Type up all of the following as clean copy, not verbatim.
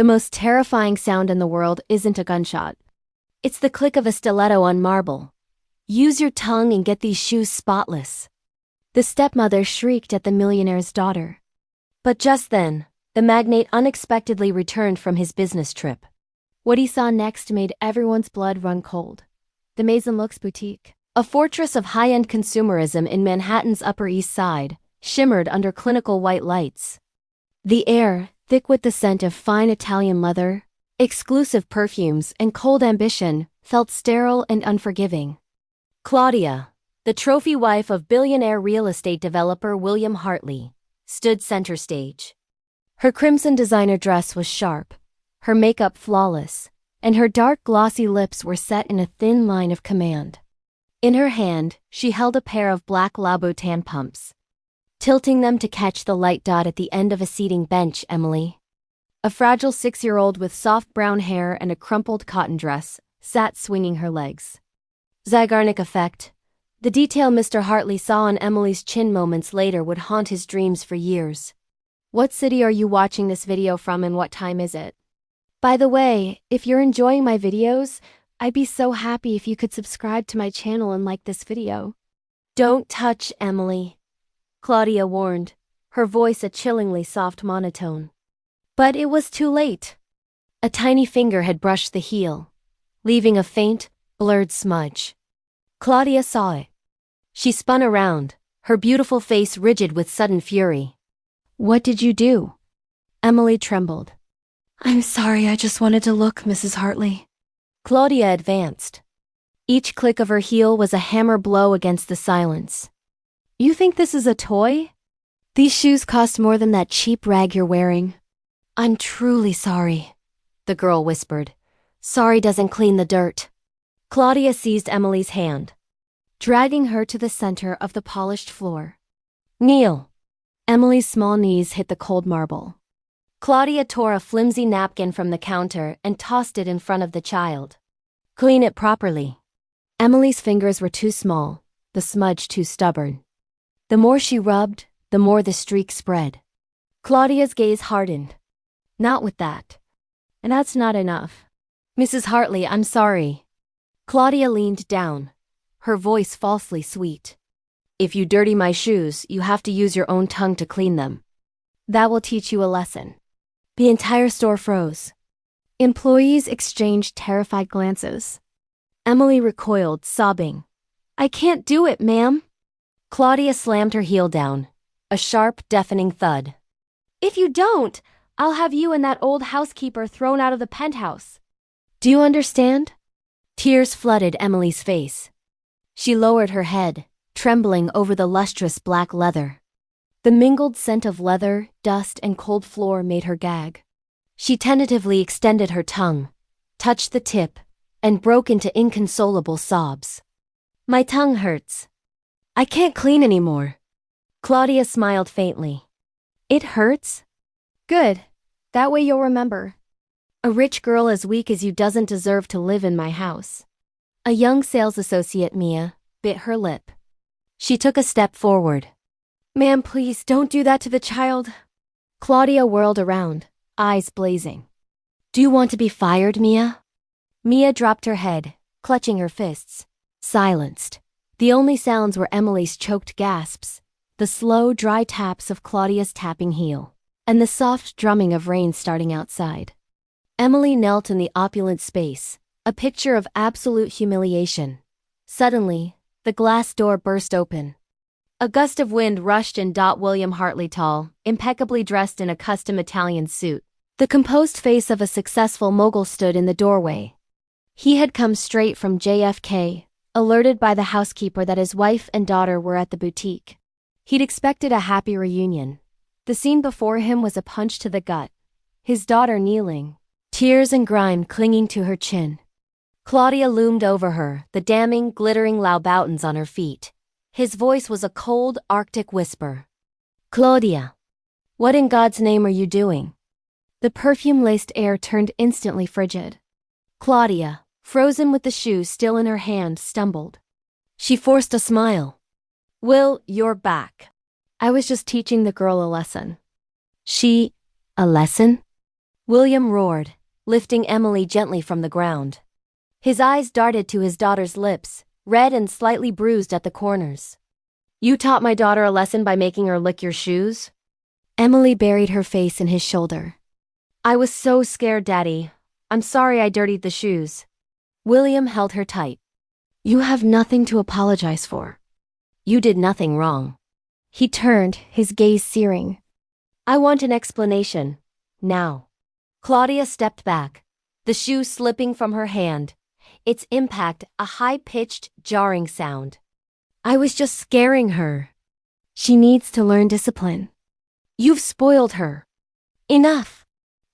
The most terrifying sound in the world isn't a gunshot. It's the click of a stiletto on marble. Use your tongue and get these shoes spotless. The stepmother shrieked at the millionaire's daughter. But just then, the magnate unexpectedly returned from his business trip. What he saw next made everyone's blood run cold. The Maison Lux boutique, a fortress of high-end consumerism in Manhattan's Upper East Side, shimmered under clinical white lights. The air, thick with the scent of fine Italian leather, exclusive perfumes, and cold ambition, felt sterile and unforgiving. Claudia, the trophy wife of billionaire real estate developer William Hartley, stood center stage. Her crimson designer dress was sharp, her makeup flawless, and her dark glossy lips were set in a thin line of command. In her hand, she held a pair of black Louboutin pumps. Tilting them to catch the light dot at the end of a seating bench, Emily, a fragile 6-year-old with soft brown hair and a crumpled cotton dress, sat swinging her legs. Zygarnik effect. The detail Mr. Hartley saw on Emily's chin moments later would haunt his dreams for years. What city are you watching this video from and what time is it? By the way, if you're enjoying my videos, I'd be so happy if you could subscribe to my channel and like this video. Don't touch Emily, Claudia warned, her voice a chillingly soft monotone. But it was too late. A tiny finger had brushed the heel, leaving a faint, blurred smudge. Claudia saw it. She spun around, her beautiful face rigid with sudden fury. What did you do? Emily trembled. I'm sorry, I just wanted to look, Mrs. Hartley. Claudia advanced. Each click of her heel was a hammer blow against the silence. You think this is a toy? These shoes cost more than that cheap rag you're wearing. I'm truly sorry, the girl whispered. Sorry doesn't clean the dirt. Claudia seized Emily's hand, dragging her to the center of the polished floor. Kneel. Emily's small knees hit the cold marble. Claudia tore a flimsy napkin from the counter and tossed it in front of the child. Clean it properly. Emily's fingers were too small, the smudge too stubborn. The more she rubbed, the more the streak spread. Claudia's gaze hardened. Not with that. And that's not enough. Mrs. Hartley, I'm sorry. Claudia leaned down, her voice falsely sweet. If you dirty my shoes, you have to use your own tongue to clean them. That will teach you a lesson. The entire store froze. Employees exchanged terrified glances. Emily recoiled, sobbing. I can't do it, ma'am. Claudia slammed her heel down, a sharp, deafening thud. If you don't, I'll have you and that old housekeeper thrown out of the penthouse. Do you understand? Tears flooded Emily's face. She lowered her head, trembling over the lustrous black leather. The mingled scent of leather, dust, and cold floor made her gag. She tentatively extended her tongue, touched the tip, and broke into inconsolable sobs. My tongue hurts. I can't clean anymore. Claudia smiled faintly. It hurts? Good. That way you'll remember. A rich girl as weak as you doesn't deserve to live in my house. A young sales associate, Mia, bit her lip. She took a step forward. Ma'am, please don't do that to the child. Claudia whirled around, eyes blazing. Do you want to be fired, Mia? Mia dropped her head, clutching her fists. Silenced. The only sounds were Emily's choked gasps, the slow, dry taps of Claudia's tapping heel, and the soft drumming of rain starting outside. Emily knelt in the opulent space, a picture of absolute humiliation. Suddenly, the glass door burst open. A gust of wind rushed in. William Hartley, tall, impeccably dressed in a custom Italian suit. The composed face of a successful mogul stood in the doorway. He had come straight from JFK, alerted by the housekeeper that his wife and daughter were at the boutique. He'd expected a happy reunion. The scene before him was a punch to the gut. His daughter kneeling, tears and grime clinging to her chin. Claudia loomed over her, the damning, glittering Louboutins on her feet. His voice was a cold, arctic whisper. Claudia, what in God's name are you doing? The perfume-laced air turned instantly frigid. Claudia, frozen with the shoe still in her hand, stumbled. She forced a smile. Will, you're back. I was just teaching the girl a lesson. A lesson? William roared, lifting Emily gently from the ground. His eyes darted to his daughter's lips, red and slightly bruised at the corners. You taught my daughter a lesson by making her lick your shoes? Emily buried her face in his shoulder. I was so scared, Daddy. I'm sorry I dirtied the shoes. William held her tight. You have nothing to apologize for. You did nothing wrong. He turned, his gaze searing. I want an explanation. Now. Claudia stepped back, the shoe slipping from her hand, its impact a high-pitched, jarring sound. I was just scaring her. She needs to learn discipline. You've spoiled her. Enough.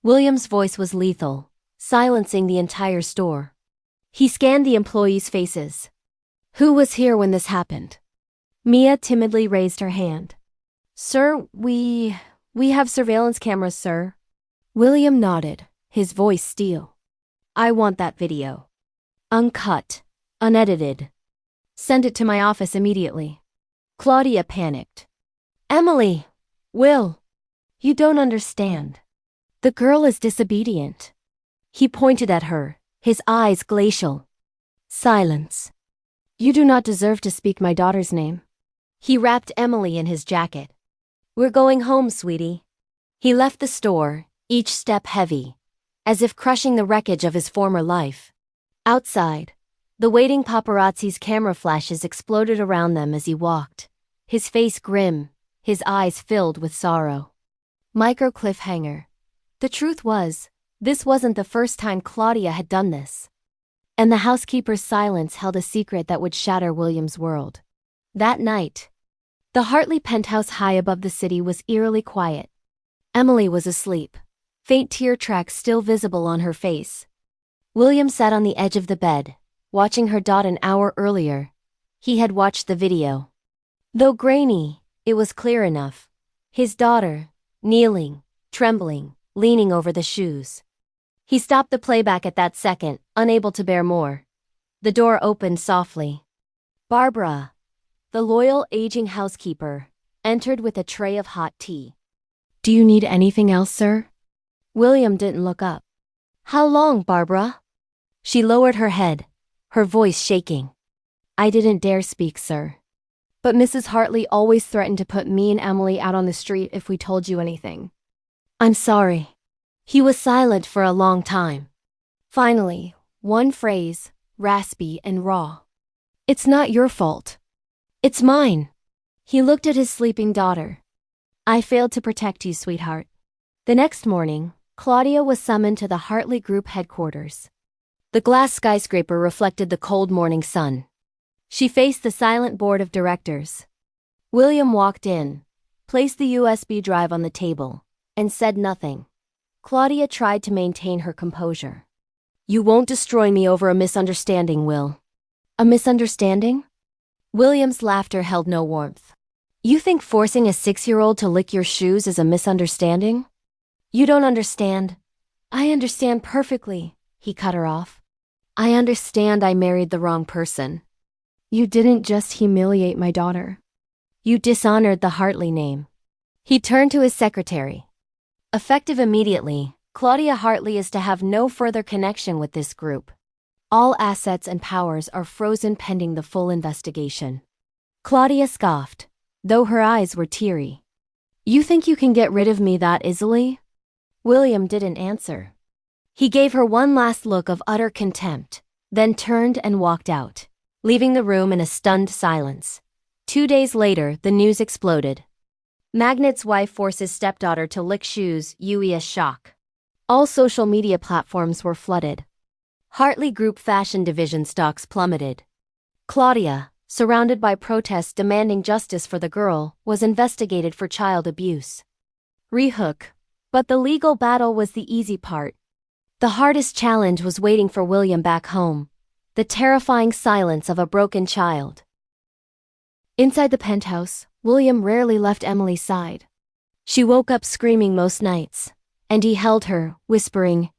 William's voice was lethal, silencing the entire store. He scanned the employees' faces. Who was here when this happened? Mia timidly raised her hand. Sir, we have surveillance cameras, sir. William nodded, his voice steel. I want that video. Uncut, unedited. Send it to my office immediately. Claudia panicked. Emily! Will! You don't understand. The girl is disobedient. He pointed at her, his eyes glacial. Silence. You do not deserve to speak my daughter's name. He wrapped Emily in his jacket. We're going home, sweetie. He left the store, each step heavy, as if crushing the wreckage of his former life. Outside, the waiting paparazzi's camera flashes exploded around them as he walked, his face grim, his eyes filled with sorrow. Micro cliffhanger. The truth was, this wasn't the first time Claudia had done this. And the housekeeper's silence held a secret that would shatter William's world. That night, the Hartley penthouse high above the city was eerily quiet. Emily was asleep, faint tear tracks still visible on her face. William sat on the edge of the bed, watching her dot an hour earlier. He had watched the video. Though grainy, it was clear enough. His daughter, kneeling, trembling, leaning over the shoes. He stopped the playback at that second, unable to bear more. The door opened softly. Barbara, the loyal aging housekeeper, entered with a tray of hot tea. Do you need anything else, sir? William didn't look up. How long, Barbara? She lowered her head, her voice shaking. I didn't dare speak, sir. But Mrs. Hartley always threatened to put me and Emily out on the street if we told you anything. I'm sorry. He was silent for a long time. Finally, one phrase, raspy and raw. It's not your fault. It's mine. He looked at his sleeping daughter. I failed to protect you, sweetheart. The next morning, Claudia was summoned to the Hartley Group headquarters. The glass skyscraper reflected the cold morning sun. She faced the silent board of directors. William walked in, placed the USB drive on the table, and said nothing. Claudia tried to maintain her composure. You won't destroy me over a misunderstanding, Will. A misunderstanding? William's laughter held no warmth. You think forcing a 6-year-old to lick your shoes is a misunderstanding? You don't understand. I understand perfectly, he cut her off. I understand I married the wrong person. You didn't just humiliate my daughter. You dishonored the Hartley name. He turned to his secretary. Effective immediately, Claudia Hartley is to have no further connection with this group. All assets and powers are frozen pending the full investigation. Claudia scoffed, though her eyes were teary. You think you can get rid of me that easily? William didn't answer. He gave her one last look of utter contempt, then turned and walked out, leaving the room in a stunned silence. 2 days later, the news exploded. Magnet's wife forces stepdaughter to lick shoes, US shock. All social media platforms were flooded. Hartley Group fashion division stocks plummeted. Claudia, surrounded by protests demanding justice for the girl, was investigated for child abuse. Rehook. But the legal battle was the easy part. The hardest challenge was waiting for William back home. The terrifying silence of a broken child. Inside the penthouse, William rarely left Emily's side. She woke up screaming most nights, and he held her, whispering,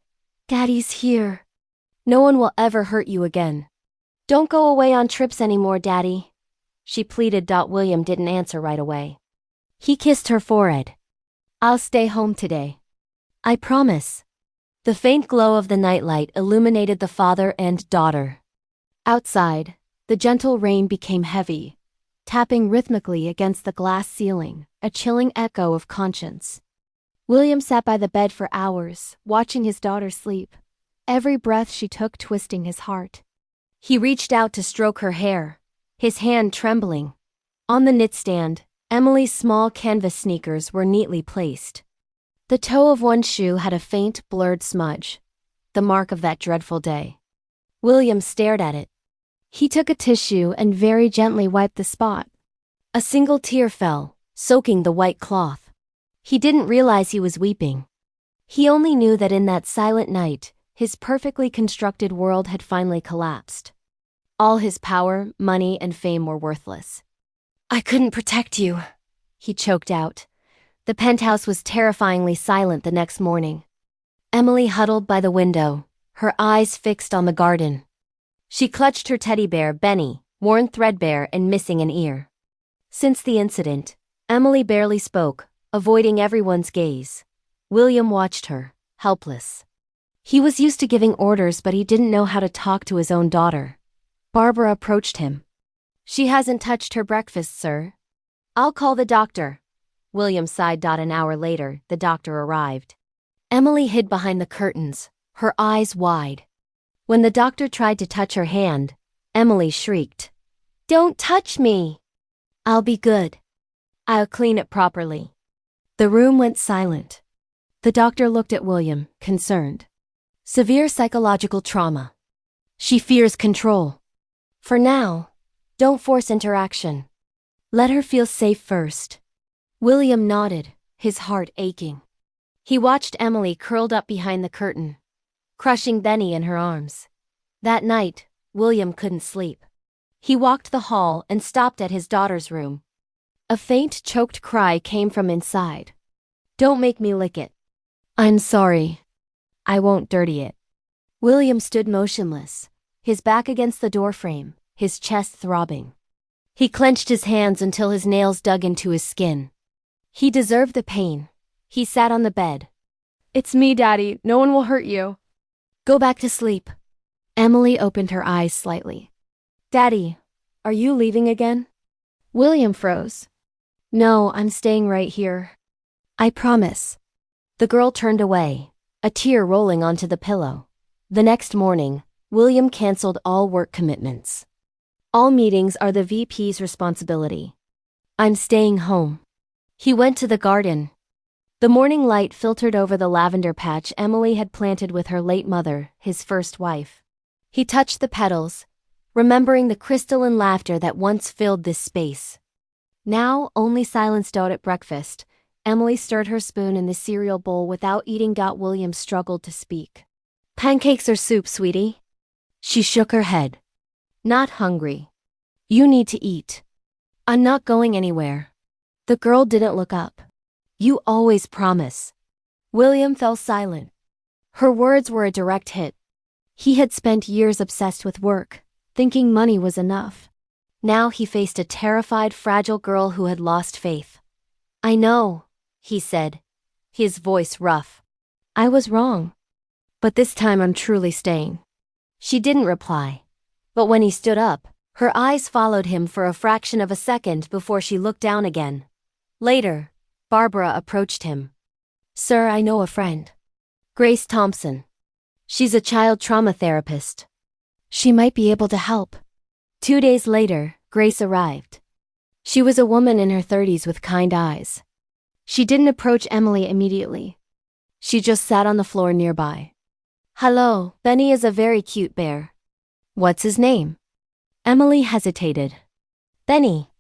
Daddy's here. No one will ever hurt you again. Don't go away on trips anymore, Daddy. She pleaded. William didn't answer right away. He kissed her forehead. I'll stay home today. I promise. The faint glow of the nightlight illuminated the father and daughter. Outside, the gentle rain became heavy, tapping rhythmically against the glass ceiling, a chilling echo of conscience. William sat by the bed for hours, watching his daughter sleep, every breath she took twisting his heart. He reached out to stroke her hair, his hand trembling. On the knitstand, Emily's small canvas sneakers were neatly placed. The toe of one shoe had a faint, blurred smudge, the mark of that dreadful day. William stared at it. He took a tissue and very gently wiped the spot. A single tear fell, soaking the white cloth. He didn't realize he was weeping. He only knew that in that silent night, his perfectly constructed world had finally collapsed. All his power, money, and fame were worthless. "I couldn't protect you," he choked out. The penthouse was terrifyingly silent the next morning. Emily huddled by the window, her eyes fixed on the garden. She clutched her teddy bear, Benny, worn threadbare and missing an ear. Since the incident, Emily barely spoke, avoiding everyone's gaze. William watched her, helpless. He was used to giving orders, but he didn't know how to talk to his own daughter. Barbara approached him. "She hasn't touched her breakfast, sir." "I'll call the doctor." William sighed. An hour later, the doctor arrived. Emily hid behind the curtains, her eyes wide. When the doctor tried to touch her hand, Emily shrieked, "Don't touch me!" "I'll be good. I'll clean it properly." The room went silent. The doctor looked at William, concerned. "Severe psychological trauma. She fears control. For now, don't force interaction. Let her feel safe first." William nodded, his heart aching. He watched Emily curled up behind the curtain, crushing Benny in her arms. That night, William couldn't sleep. He walked the hall and stopped at his daughter's room. A faint, choked cry came from inside. "Don't make me lick it." "I'm sorry. I won't dirty it." William stood motionless, his back against the doorframe, his chest throbbing. He clenched his hands until his nails dug into his skin. He deserved the pain. He sat on the bed. "It's me, Daddy. No one will hurt you." "Go back to sleep." Emily opened her eyes slightly. "Daddy, are you leaving again?" William froze. "No, I'm staying right here. I promise." The girl turned away, a tear rolling onto the pillow. The next morning, William canceled all work commitments. "All meetings are the VP's responsibility. I'm staying home." He went to the garden. The morning light filtered over the lavender patch Emily had planted with her late mother, his first wife. He touched the petals, remembering the crystalline laughter that once filled this space. Now, only silence. At breakfast, Emily stirred her spoon in the cereal bowl without eating. William struggled to speak. "Pancakes or soup, sweetie?" She shook her head. "Not hungry. You need to eat." "I'm not going anywhere." The girl didn't look up. "You always promise." William fell silent. Her words were a direct hit. He had spent years obsessed with work, thinking money was enough. Now he faced a terrified, fragile girl who had lost faith. "I know," he said, his voice rough. "I was wrong. But this time I'm truly staying." She didn't reply. But when he stood up, her eyes followed him for a fraction of a second before she looked down again. Later, Barbara approached him. "Sir, I know a friend. Grace Thompson. She's a child trauma therapist. She might be able to help." 2 days later, Grace arrived. She was a woman in her 30s with kind eyes. She didn't approach Emily immediately. She just sat on the floor nearby. "Hello, Benny is a very cute bear." "What's his name?" Emily hesitated. "Benny.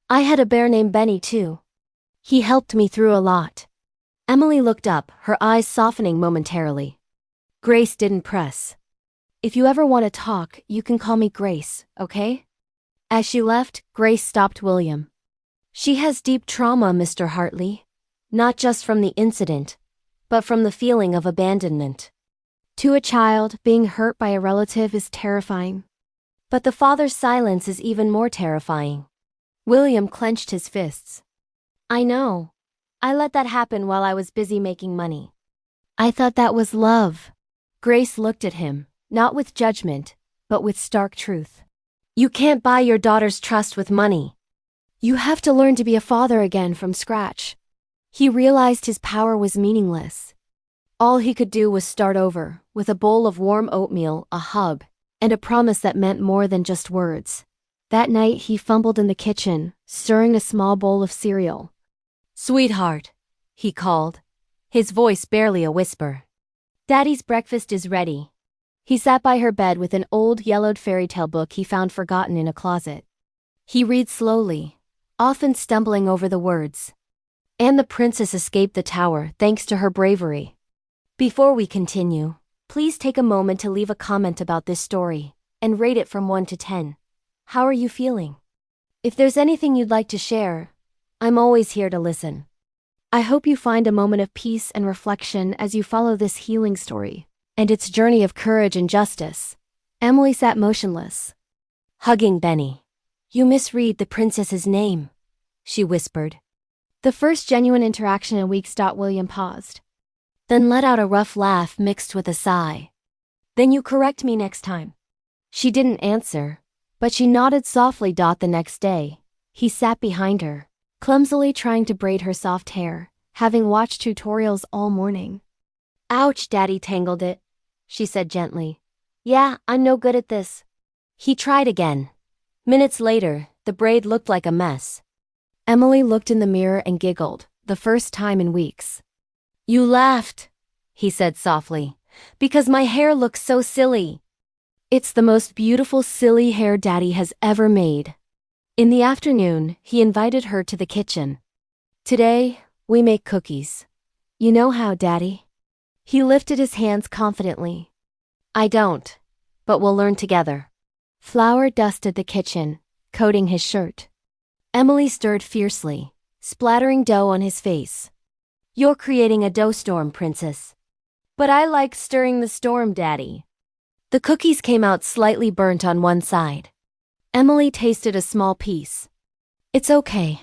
I had a bear named Benny too. He helped me through a lot." Emily looked up, her eyes softening momentarily. Grace didn't press. "If you ever want to talk, you can call me Grace, okay?" As she left, Grace stopped William. "She has deep trauma, Mr. Hartley. Not just from the incident, but from the feeling of abandonment. To a child, being hurt by a relative is terrifying. But the father's silence is even more terrifying." William clenched his fists. "I know. I let that happen while I was busy making money. I thought that was love. Grace looked at him, not with judgment, but with stark truth. You can't buy your daughter's trust with money. You have to learn to be a father again from scratch. He realized his power was meaningless. All he could do was start over, with a bowl of warm oatmeal, a hug, and a promise that meant more than just words. That night he fumbled in the kitchen, stirring a small bowl of cereal. "Sweetheart," he called, his voice barely a whisper. "Daddy's breakfast is ready." He sat by her bed with an old yellowed fairy tale book he found forgotten in a closet. He read slowly, often stumbling over the words. "And the princess escaped the tower thanks to her bravery." Before we continue, please take a moment to leave a comment about this story, and rate it from 1 to 10. How are you feeling? If there's anything you'd like to share, I'm always here to listen. I hope you find a moment of peace and reflection as you follow this healing story, and its journey of courage and justice. Emily sat motionless, hugging Benny. "You misread the princess's name," she whispered. The first genuine interaction in weeks. William paused, then let out a rough laugh mixed with a sigh. "Then you correct me next time." She didn't answer, but she nodded softly. The next day, he sat behind her, clumsily trying to braid her soft hair, having watched tutorials all morning. "Ouch, Daddy tangled it," she said gently. "Yeah, I'm no good at this." He tried again. Minutes later, the braid looked like a mess. Emily looked in the mirror and giggled, the first time in weeks. "You laughed," he said softly, "because my hair looks so silly." "It's the most beautiful silly hair Daddy has ever made." In the afternoon, he invited her to the kitchen. "Today, we make cookies. You know how, Daddy?" He lifted his hands confidently. "I don't, but we'll learn together." Flour dusted the kitchen, coating his shirt. Emily stirred fiercely, splattering dough on his face. "You're creating a dough storm, Princess." "But I like stirring the storm, Daddy." The cookies came out slightly burnt on one side. Emily tasted a small piece. "It's okay.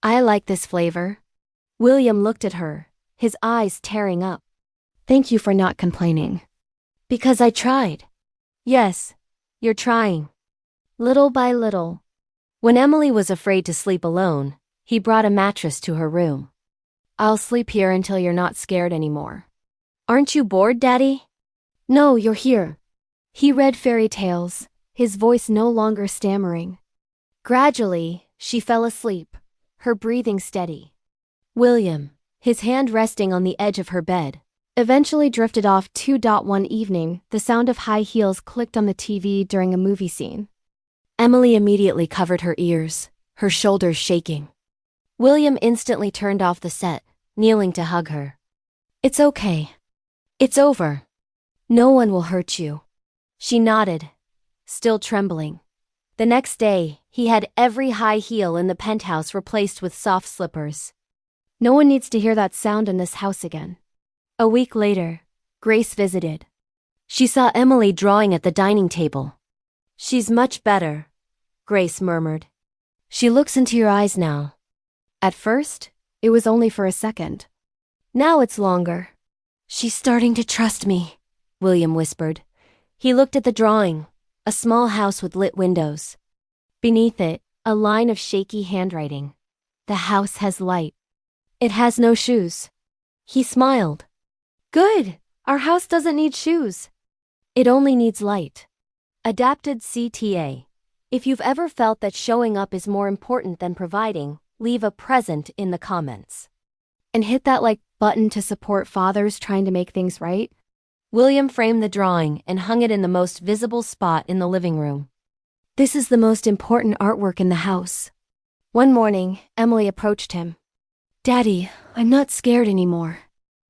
I like this flavor." William looked at her, his eyes tearing up. "Thank you for not complaining." "Because I tried." "Yes, you're trying." Little by little. When Emily was afraid to sleep alone, he brought a mattress to her room. "I'll sleep here until you're not scared anymore." "Aren't you bored, Daddy?" "No, you're here." He read fairy tales, his voice no longer stammering. Gradually, she fell asleep, her breathing steady. William, his hand resting on the edge of her bed, eventually drifted off too. One evening, the sound of high heels clicked on the TV during a movie scene. Emily immediately covered her ears, her shoulders shaking. William instantly turned off the set, kneeling to hug her. "It's okay. It's over. No one will hurt you." She nodded, still trembling. The next day, he had every high heel in the penthouse replaced with soft slippers. No one needs to hear that sound in this house again. A week later, Grace visited. She saw Emily drawing at the dining table. "She's much better," Grace murmured. "She looks into your eyes now." At first, it was only for a second. Now it's longer. "She's starting to trust me," William whispered. He looked at the drawing, a small house with lit windows. Beneath it, a line of shaky handwriting. "The house has light. It has no shoes." He smiled. "Good! Our house doesn't need shoes. It only needs light." Adapted CTA. If you've ever felt that showing up is more important than providing, leave a present in the comments. And hit that like button to support fathers trying to make things right. William framed the drawing and hung it in the most visible spot in the living room. "This is the most important artwork in the house." One morning, Emily approached him. "Daddy, I'm not scared anymore."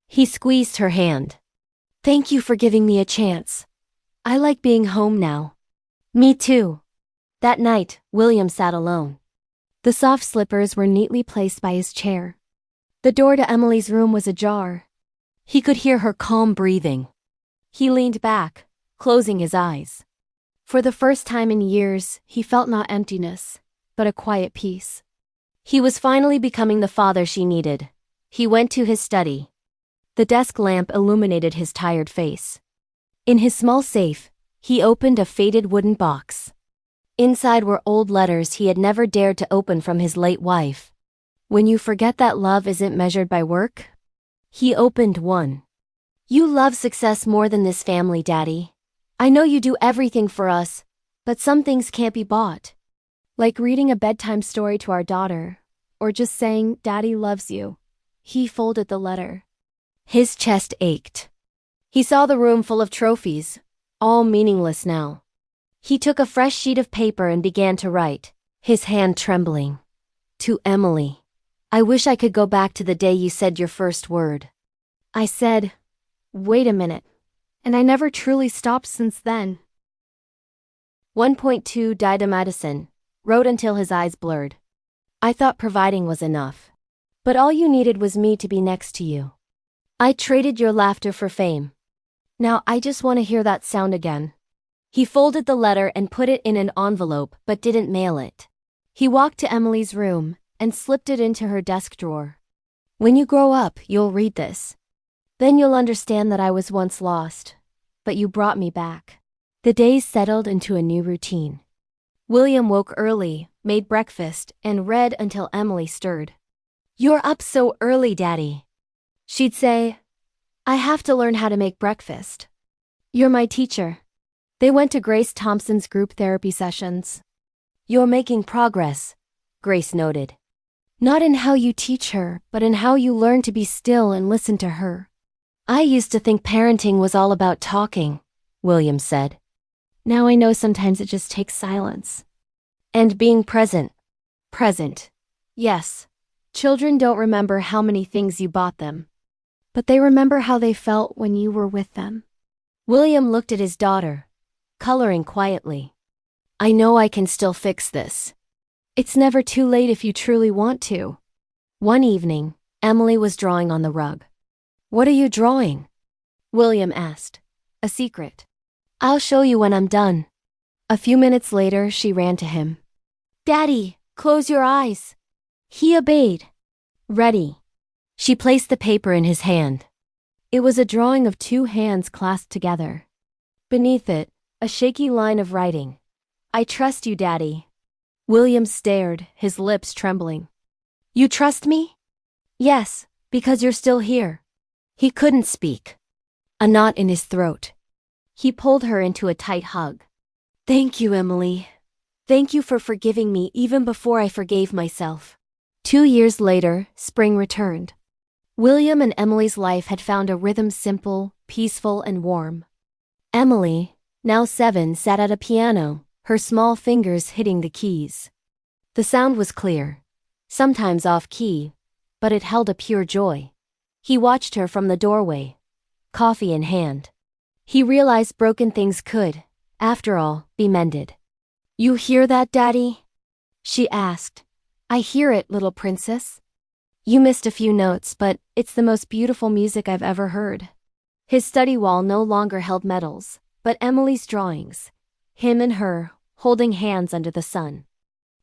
He squeezed her hand. "Thank you for giving me a chance. I like being home now." "Me too." That night, William sat alone. The soft slippers were neatly placed by his chair. The door to Emily's room was ajar. He could hear her calm breathing. He leaned back, closing his eyes. For the first time in years, he felt not emptiness, but a quiet peace. He was finally becoming the father she needed. He went to his study. The desk lamp illuminated his tired face. In his small safe, he opened a faded wooden box. Inside were old letters he had never dared to open from his late wife. When you forget that love isn't measured by work? He opened one. You love success more than this family, Daddy. I know you do everything for us, but some things can't be bought. Like reading a bedtime story to our daughter, or just saying, Daddy loves you. He folded the letter. His chest ached. He saw the room full of trophies, all meaningless now. He took a fresh sheet of paper and began to write, his hand trembling. To Emily. I wish I could go back to the day you said your first word. I said, wait a minute. And I never truly stopped since then. 1.2 Dida Madison wrote until his eyes blurred. I thought providing was enough. But all you needed was me to be next to you. I traded your laughter for fame. Now I just want to hear that sound again. He folded the letter and put it in an envelope but didn't mail it. He walked to Emily's room and slipped it into her desk drawer. When you grow up, you'll read this. Then you'll understand that I was once lost, but you brought me back. The days settled into a new routine. William woke early, made breakfast, and read until Emily stirred. You're up so early, Daddy. She'd say, I have to learn how to make breakfast. You're my teacher. They went to Grace Thompson's group therapy sessions. You're making progress, Grace noted. Not in how you teach her, but in how you learn to be still and listen to her. I used to think parenting was all about talking, William said. Now I know sometimes it just takes silence. And being present. Present. Yes. Children don't remember how many things you bought them. But they remember how they felt when you were with them. William looked at his daughter, coloring quietly. I know I can still fix this. It's never too late if you truly want to. One evening, Emily was drawing on the rug. What are you drawing? William asked. A secret. I'll show you when I'm done. A few minutes later, she ran to him. Daddy, close your eyes. He obeyed. Ready. She placed the paper in his hand. It was a drawing of two hands clasped together. Beneath it, a shaky line of writing. I trust you, Daddy. William stared, his lips trembling. You trust me? Yes, because you're still here. He couldn't speak. A knot in his throat. He pulled her into a tight hug. Thank you, Emily. Thank you for forgiving me even before I forgave myself. 2 years later, spring returned. William and Emily's life had found a rhythm simple, peaceful, and warm. Emily, now 7, sat at a piano, her small fingers hitting the keys. The sound was clear, sometimes off-key, but it held a pure joy. He watched her from the doorway, coffee in hand. He realized broken things could, after all, be mended. You hear that, Daddy? She asked. I hear it, little princess. You missed a few notes, but it's the most beautiful music I've ever heard. His study wall no longer held medals, but Emily's drawings. Him and her, holding hands under the sun.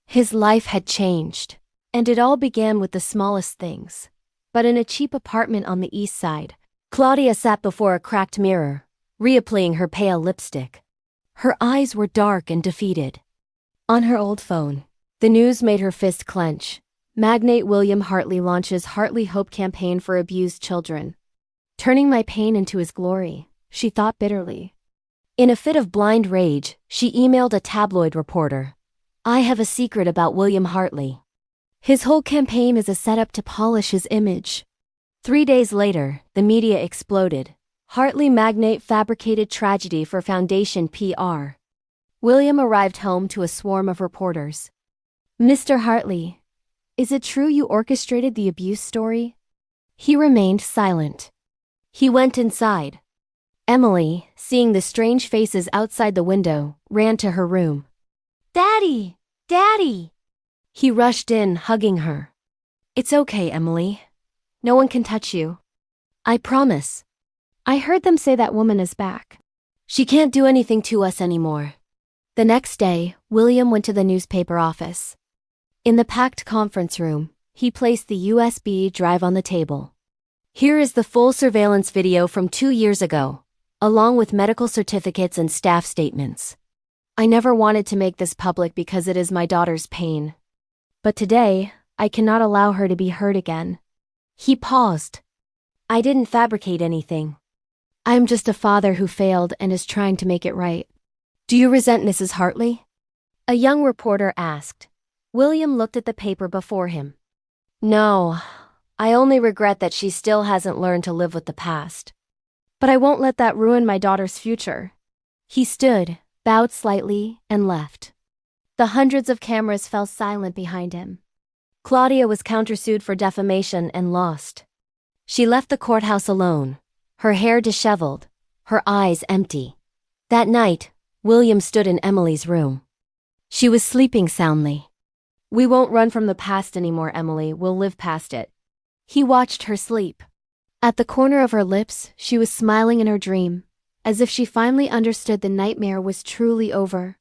His life had changed, and it all began with the smallest things. But in a cheap apartment on the east side, Claudia sat before a cracked mirror, reapplying her pale lipstick. Her eyes were dark and defeated. On her old phone, the news made her fist clench. Magnate William Hartley launches Hartley Hope campaign for abused children. Turning my pain into his glory, she thought bitterly. In a fit of blind rage, she emailed a tabloid reporter. I have a secret about William Hartley. His whole campaign is a setup to polish his image. 3 days later, the media exploded. Hartley magnate fabricated tragedy for Foundation PR. William arrived home to a swarm of reporters. Mr. Hartley, is it true you orchestrated the abuse story? He remained silent. He went inside. Emily, seeing the strange faces outside the window, ran to her room. Daddy! Daddy! He rushed in, hugging her. It's okay, Emily. No one can touch you. I promise. I heard them say that woman is back. She can't do anything to us anymore. The next day, William went to the newspaper office. In the packed conference room, he placed the USB drive on the table. Here is the full surveillance video from 2 years ago, along with medical certificates and staff statements. I never wanted to make this public because it is my daughter's pain. But today, I cannot allow her to be hurt again. He paused. I didn't fabricate anything. I am just a father who failed and is trying to make it right. Do you resent Mrs. Hartley? A young reporter asked. William looked at the paper before him. No, I only regret that she still hasn't learned to live with the past. But I won't let that ruin my daughter's future. He stood, bowed slightly, and left. The hundreds of cameras fell silent behind him. Claudia was countersued for defamation and lost. She left the courthouse alone, her hair disheveled, her eyes empty. That night, William stood in Emily's room. She was sleeping soundly. We won't run from the past anymore, Emily, we'll live past it. He watched her sleep. At the corner of her lips, she was smiling in her dream, as if she finally understood the nightmare was truly over.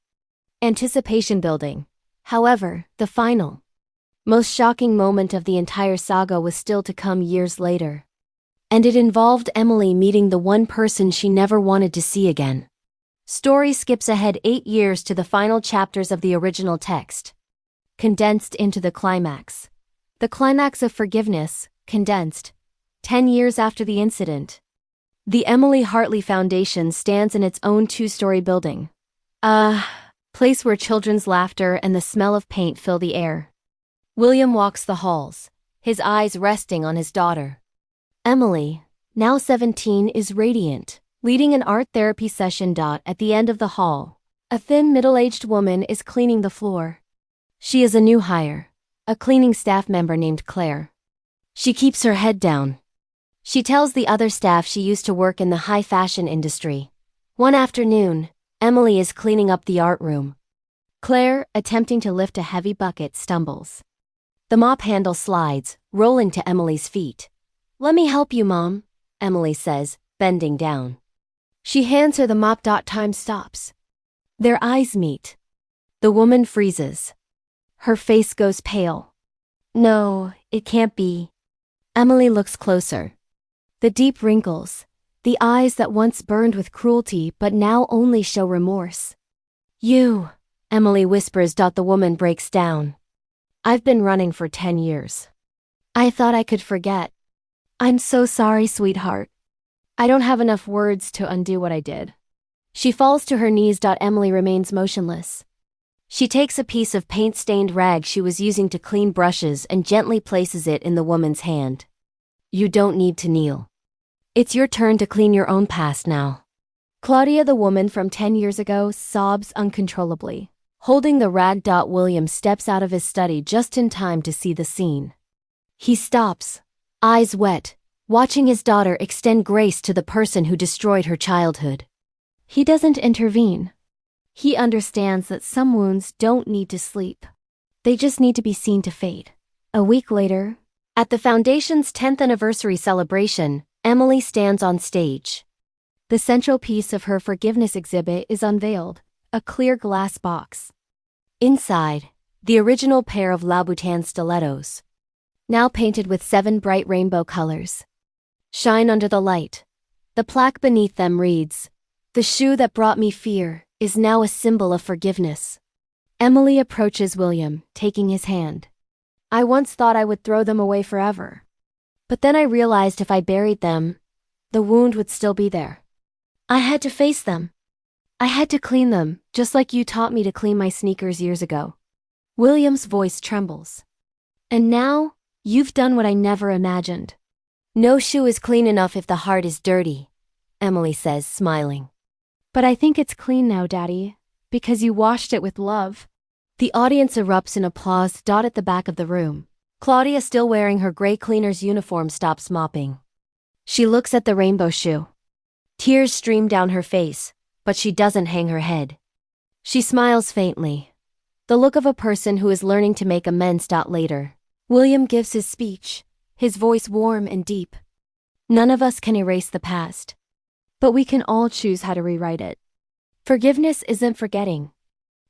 Anticipation building. However, the final, most shocking moment of the entire saga was still to come years later. And it involved Emily meeting the one person she never wanted to see again. Story skips ahead 8 years to the final chapters of the original text. Condensed into the climax. The climax of forgiveness, condensed. 10 years after the incident. The Emily Hartley Foundation stands in its own 2-story building. A place where children's laughter and the smell of paint fill the air. William walks the halls, his eyes resting on his daughter. Emily, now 17, is radiant, leading an art therapy session. At the end of the hall, a thin middle-aged woman is cleaning the floor. She is a new hire, a cleaning staff member named Claire. She keeps her head down. She tells the other staff she used to work in the high fashion industry. One afternoon, Emily is cleaning up the art room. Claire, attempting to lift a heavy bucket, stumbles. The mop handle slides, rolling to Emily's feet. Let me help you, Mom, Emily says, bending down. She hands her the mop. Time stops. Their eyes meet. The woman freezes. Her face goes pale. No, it can't be. Emily looks closer. The deep wrinkles, the eyes that once burned with cruelty but now only show remorse. You, Emily whispers. The woman breaks down. I've been running for 10 years. I thought I could forget. I'm so sorry, sweetheart. I don't have enough words to undo what I did. She falls to her knees. Emily remains motionless. She takes a piece of paint-stained rag she was using to clean brushes and gently places it in the woman's hand. You don't need to kneel. It's your turn to clean your own past now. Claudia, the woman from 10 years ago, sobs uncontrollably. Holding the rag. William steps out of his study just in time to see the scene. He stops, eyes wet, watching his daughter extend grace to the person who destroyed her childhood. He doesn't intervene. He understands that some wounds don't need to sleep. They just need to be seen to fade. A week later, at the Foundation's 10th anniversary celebration, Emily stands on stage. The central piece of her forgiveness exhibit is unveiled, a clear glass box. Inside, the original pair of Louboutin stilettos, now painted with 7 bright rainbow colors, shine under the light. The plaque beneath them reads, "The shoe that brought me fear is now a symbol of forgiveness." Emily approaches William, taking his hand. I once thought I would throw them away forever. But then I realized if I buried them, the wound would still be there. I had to face them. I had to clean them, just like you taught me to clean my sneakers years ago. William's voice trembles. And now, you've done what I never imagined. No shoe is clean enough if the heart is dirty, Emily says, smiling. But I think it's clean now, Daddy, because you washed it with love. The audience erupts in applause. At the back of the room, Claudia, still wearing her gray cleaner's uniform, stops mopping. She looks at the rainbow shoe. Tears stream down her face, but she doesn't hang her head. She smiles faintly, the look of a person who is learning to make amends. Later, William gives his speech, his voice warm and deep. None of us can erase the past, but we can all choose how to rewrite it. Forgiveness isn't forgetting.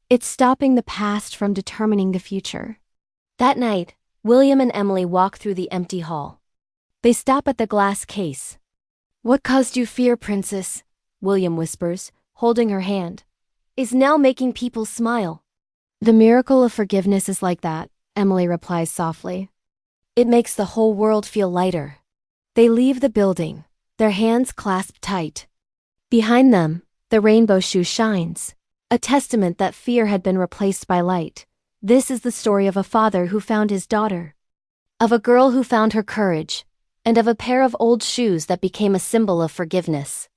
It's stopping the past from determining the future. That night, William and Emily walk through the empty hall. They stop at the glass case. What caused you fear, princess? William whispers, holding her hand. Is now making people smile. The miracle of forgiveness is like that, Emily replies softly. It makes the whole world feel lighter. They leave the building, their hands clasped tight. Behind them, the rainbow shoe shines, a testament that fear had been replaced by light. This is the story of a father who found his daughter, of a girl who found her courage, and of a pair of old shoes that became a symbol of forgiveness.